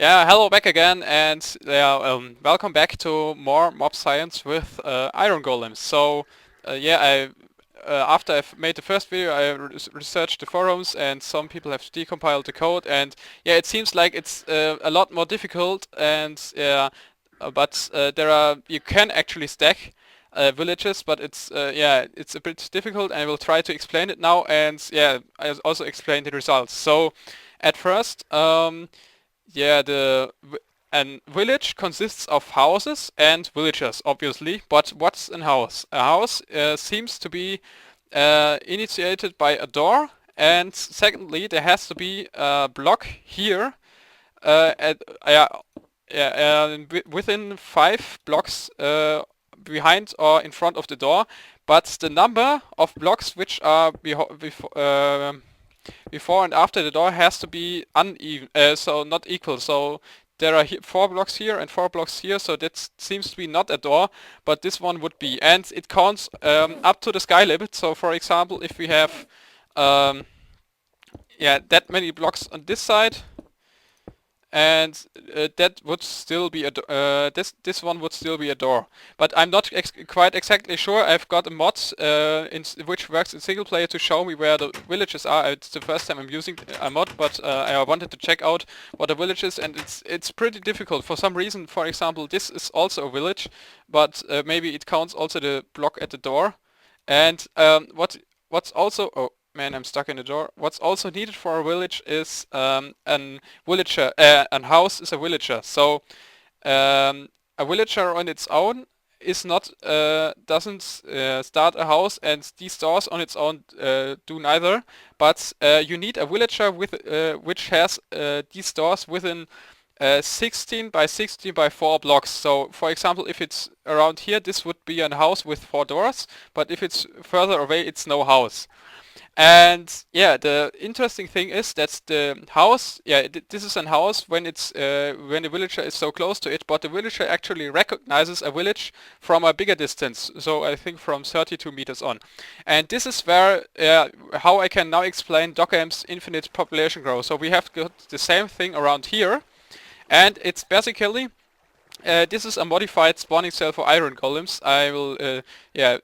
Yeah, hello back again, and welcome back to more mob science with iron golems. After I've made the first video, I researched the forums, and some people have decomiled the code, and yeah, it seems like it's a lot more difficult, and there are you can actually stack villages, but it's a bit difficult, and I will try to explain it now, and yeah, I also explain the results. So, at first. An village consists of houses and villagers, obviously. But what's a house? A house seems to be initiated by a door, and secondly, there has to be a block here uh, at, yeah, within 5 blocks behind or in front of the door. But the number of blocks which are before and after the door has to be uneven, so not equal. So there are 4 blocks here and 4 blocks here, so that seems to be not a door, but this one would be. And it counts up to the sky limit. So for example, if we have um, that many blocks on this side, and that would still be this one would still be a door. But I'm not quite exactly sure. I've got a mod which works in single player to show me where the villages are. It's the first time I'm using a mod, but I wanted to check out what a village is, and it's pretty difficult for some reason. For example, this is also a village, but maybe it counts also the block at the door. And what's also man, I'm stuck in the door. What's also needed for a village is an villager. An house is a villager. So a villager on its own is not doesn't start a house, and these doors on its own do neither. But you need a villager with which has these doors within 16 by 16 by 4 blocks. So for example, if it's around here, this would be a house with 4 doors. But if it's further away, it's no house. And yeah, the interesting thing is that the house, this is a house when when the villager is so close to it, but the villager actually recognizes a village from a bigger distance, so I think from 32 meters on. And this is where how I can now explain Dockham's infinite population growth. So we have got the same thing around here, and it's basically this is a modified spawning cell for iron golems. I will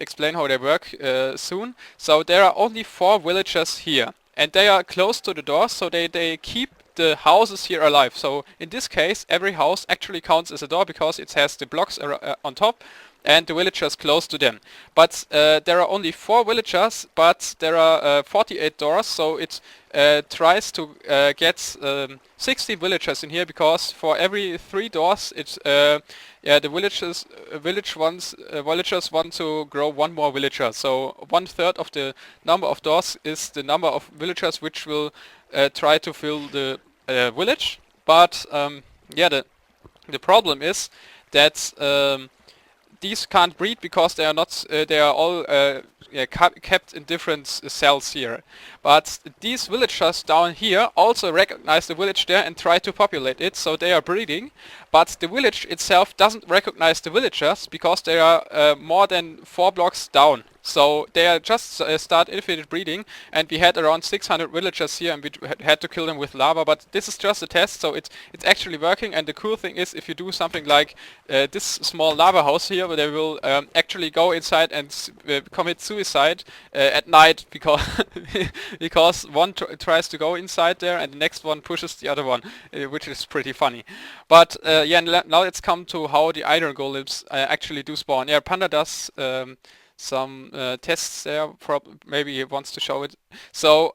explain how they work soon. So there are only 4 villagers here, and they are close to the door, so they keep the houses here alive. So in this case, every house actually counts as a door because it has the blocks on top and the villagers close to them. But there are only 4 villagers, but there are 48 doors, so it tries to get 16 villagers in here, because for every 3 doors, the villagers want to grow 1 more villager. So 1/3 of the number of doors is the number of villagers which will try to fill the village. But the problem is that these can't breed because they are not. They are all kept in different cells here. But these villagers down here also recognize the village there and try to populate it, so they are breeding. But the village itself doesn't recognize the villagers because they are more than 4 blocks down. So they are just start infinite breeding, and we had around 600 villagers here, and we had to kill them with lava. But this is just a test, so it's actually working. And the cool thing is, if you do something like this small lava house here, where they will actually go inside and commit suicide at night, because because one tries to go inside there, and the next one pushes the other one, which is pretty funny. But now let's come to how the iron golems actually do spawn. Yeah, Panda does some tests there. Maybe he wants to show it. So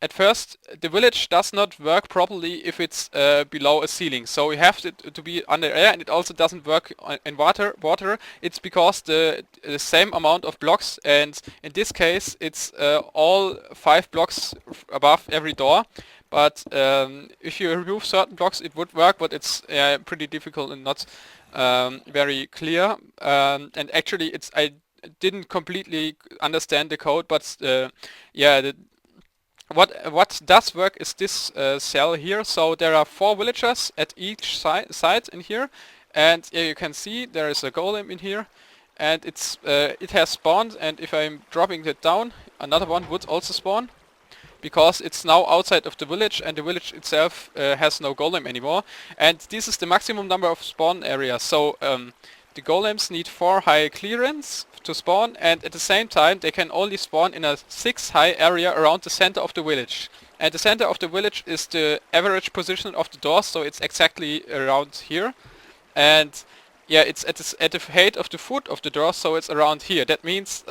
at first, the village does not work properly if it's below a ceiling. So you have to be under air, and it also doesn't work in water. It's because the same amount of blocks, and in this case, it's all 5 blocks above every door. But if you remove certain blocks, it would work, but it's pretty difficult and not very clear. And actually, I didn't completely understand the code, but what does work is this cell here. So there are 4 villagers at each side in here, and you can see there is a golem in here, and it has spawned. And if I'm dropping that down, another one would also spawn. because it's now outside of the village and the village itself has no golem anymore. And this is the maximum number of spawn areas. So the golems need 4 high clearance to spawn, and at the same time they can only spawn in a 6 high area around the center of the village. And the center of the village is the average position of the doors, so it's exactly around here. And yeah, it's at the height of the foot of the door, so it's around here. That means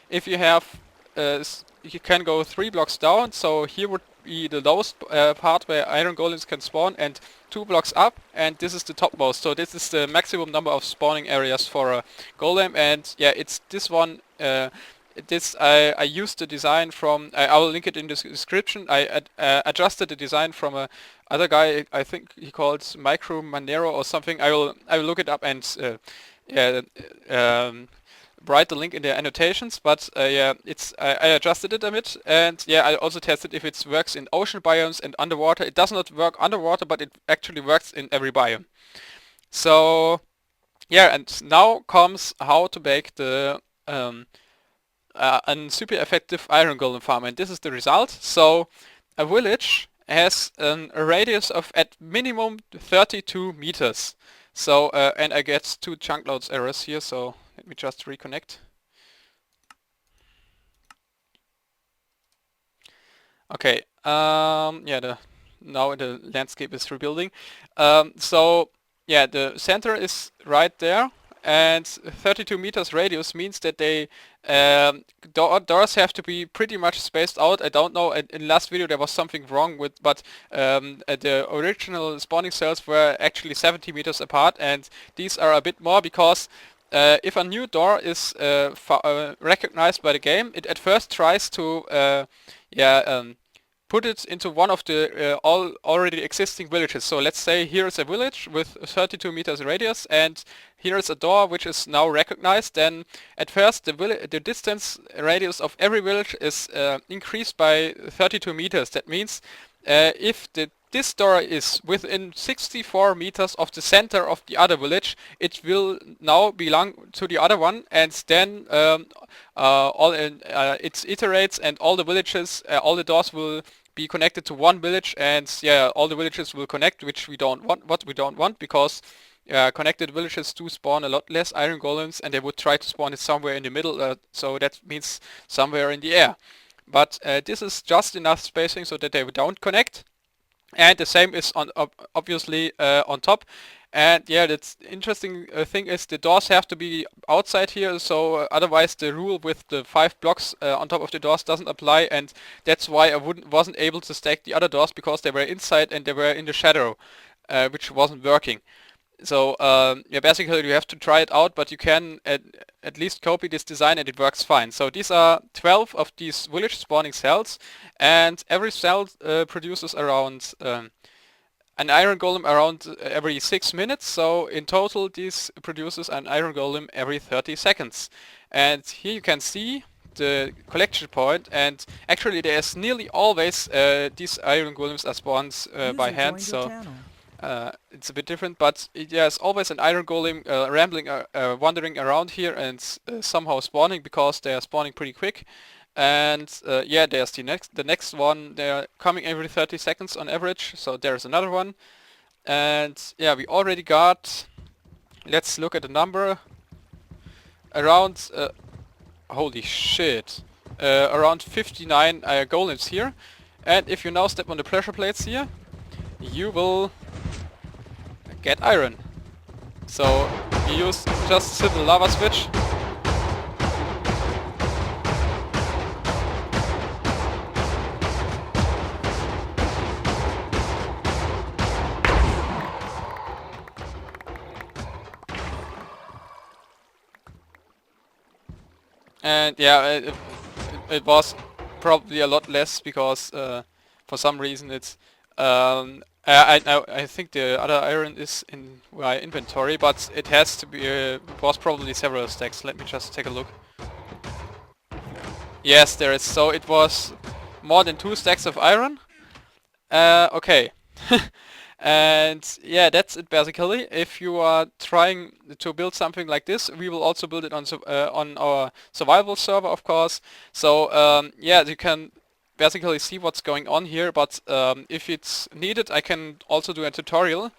if you have, you can go 3 blocks down, so here would be the lowest part where iron golems can spawn, and 2 blocks up, and this is the topmost. So this is the maximum number of spawning areas for a golem, and yeah, it's this one. I used the design from, I will link it in the description. I adjusted the design from a other guy, I think he called Micro Manero or something. I will look it up and write the link in the annotations. But yeah, I adjusted it a bit, and yeah, I also tested if it works in ocean biomes and underwater. It does not work underwater, but it actually works in every biome. So yeah, and now comes how to make the a super effective iron golem farm, and this is the result. So a village has a radius of at minimum 32 meters. So and I get 2 chunk loads errors here, so let me just reconnect. Okay, yeah, now the landscape is rebuilding. So yeah, the center is right there, and 32 meters radius means that they doors have to be pretty much spaced out. I don't know, in last video there was something wrong with, but the original spawning cells were actually 70 meters apart, and these are a bit more because if a new door is recognized by the game, it at first tries to put it into one of the already existing villages. So let's say here is a village with 32 meters radius, and here is a door which is now recognized. Then at first the distance radius of every village is increased by 32 meters. That means if this door is within 64 meters of the center of the other village, it will now belong to the other one, and then it iterates, and all the villages, all the doors will be connected to one village, and yeah, all the villages will connect, which we don't want. What we don't want, because connected villages do spawn a lot less iron golems, and they would try to spawn it somewhere in the middle, so that means somewhere in the air. But this is just enough spacing so that they don't connect, and the same is on obviously on top. And yeah, that's interesting thing is the doors have to be outside here, so otherwise the rule with the 5 blocks on top of the doors doesn't apply, and that's why I wasn't able to stack the other doors, because they were inside and they were in the shadow, which wasn't working. So yeah, basically you have to try it out, but you can at least copy this design and it works fine. So these are 12 of these village spawning cells, and every cell produces around an iron golem around every 6 minutes. So in total this produces an iron golem every 30 seconds. And here you can see the collection point, and actually there's nearly always these iron golems are spawned by hand, so it's a bit different, but there's always an iron golem wandering around here and somehow spawning, because they are spawning pretty quick. And yeah, there's the next one. They're coming every 30 seconds on average, so there's another one. And yeah, we already got, let's look at the number, around holy shit, around 59 golems here. And if you now step on the pressure plates here, you will get iron. So you use just a simple lava switch. And yeah, it was probably a lot less, because for some reason it's I think the other iron is in my inventory, but it has to be it was probably several stacks. Let me just take a look. Yes, there is. So it was more than 2 stacks of iron. Okay. And yeah, that's it basically. If you are trying to build something like this, we will also build it on our survival server, of course. So yeah, you can basically see what's going on here, but if it's needed, I can also do a tutorial,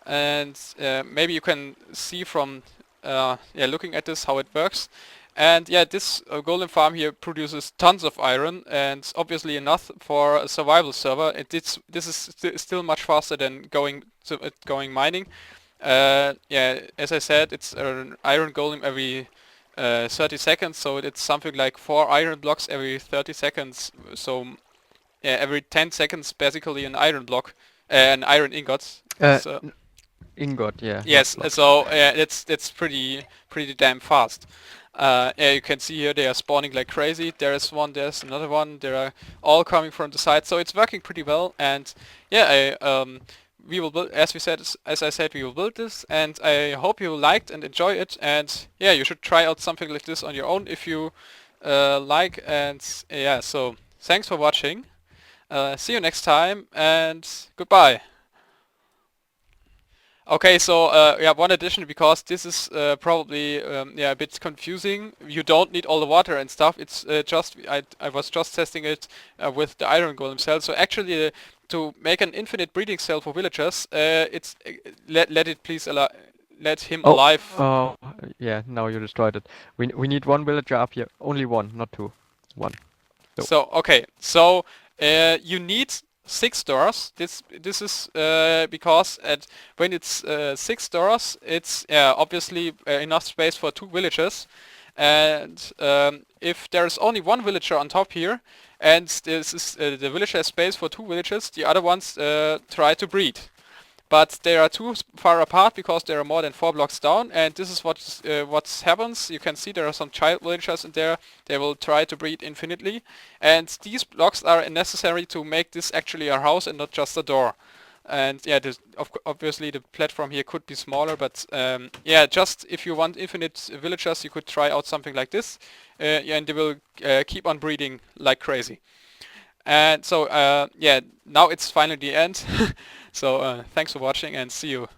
and maybe you can see from looking at this how it works. And yeah, this golem farm here produces tons of iron, and obviously enough for a survival server. This is still much faster than going mining. Yeah, as I said, it's an iron golem every 30 seconds, so it's something like 4 iron blocks every 30 seconds. So yeah, every 10 seconds, basically an iron block, an iron ingot. So, Ingot, yeah. yes, so it's pretty damn fast. Yeah, you can see here they are spawning like crazy. There's one, there's another one. They are all coming from the side, so it's working pretty well. And yeah, we will build, as I said, we will build this, and I hope you liked and enjoy it. And yeah, you should try out something like this on your own if you like. And yeah, so thanks for watching. See you next time, and goodbye. Okay, so yeah, one addition, because this is probably yeah, a bit confusing. You don't need all the water and stuff. It's just I was just testing it with the iron golem cell. So actually, to make an infinite breeding cell for villagers, it's let it please let him alive. Oh, yeah. Now you destroyed it. We need one villager up here. Only one, not two. One. So okay, so you need 6 doors. This is because when it's 6 doors, it's obviously enough space for 2 villagers. And if there's only 1 villager on top here, and this is the villager has space for 2 villagers, the other ones try to breed. But they are too far apart because they are more than 4 blocks down, and this is what happens. You can see there are some child villagers in there. They will try to breed infinitely, and these blocks are necessary to make this actually a house and not just a door. And yeah, obviously the platform here could be smaller, but yeah, just if you want infinite villagers, you could try out something like this, yeah, and they will keep on breeding like crazy. And so yeah, now it's finally the end. So thanks for watching, and see you.